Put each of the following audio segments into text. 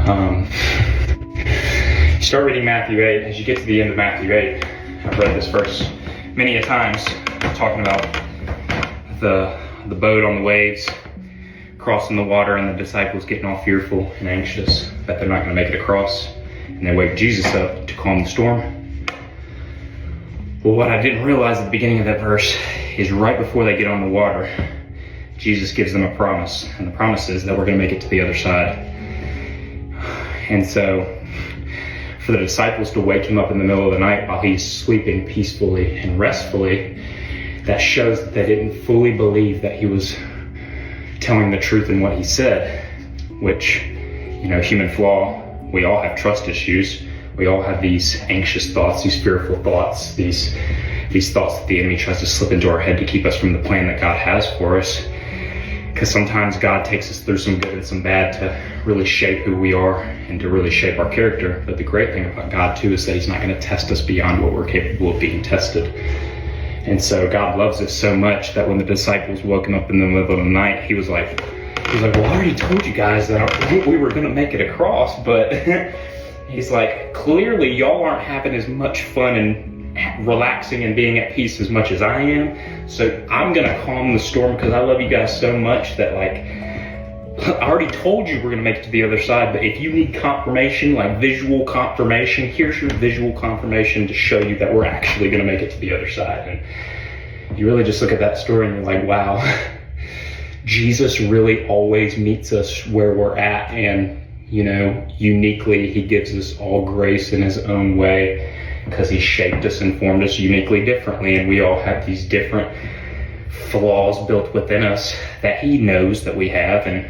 Um, you start reading Matthew 8. As you get to the end of Matthew 8, I've read this verse many a times, talking about the boat on the waves, crossing the water, and the disciples getting all fearful and anxious that they're not going to make it across. And they wake Jesus up to calm the storm. Well, what I didn't realize at the beginning of that verse is right before they get on the water, Jesus gives them a promise. And the promise is that we're going to make it to the other side. And so, for the disciples to wake him up in the middle of the night while he's sleeping peacefully and restfully, that shows that they didn't fully believe that he was telling the truth in what he said, which, human flaw. We all have trust issues. We all have these anxious thoughts, these fearful thoughts, these thoughts that the enemy tries to slip into our head to keep us from the plan that God has for us. Because sometimes God takes us through some good and some bad to really shape who we are and to really shape our character. But the great thing about God too is that he's not going to test us beyond what we're capable of being tested. And so God loves us so much that when the disciples woke him up in the middle of the night, he was like, well, I already told you guys that we were going to make it across, but he's like, clearly y'all aren't having as much fun and relaxing and being at peace as much as I am. So I'm going to calm the storm because I love you guys so much that I already told you we're going to make it to the other side. But if you need confirmation, like visual confirmation, here's your visual confirmation to show you that we're actually going to make it to the other side. And you really just look at that story and you're like, wow. Jesus really always meets us where we're at, and uniquely he gives us all grace in his own way because he shaped us and formed us uniquely differently, and we all have these different flaws built within us that he knows that we have, and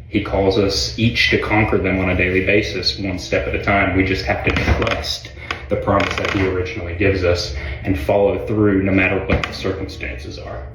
he calls us each to conquer them on a daily basis, one step at a time. We just have to trust the promise that he originally gives us and follow through no matter what the circumstances are.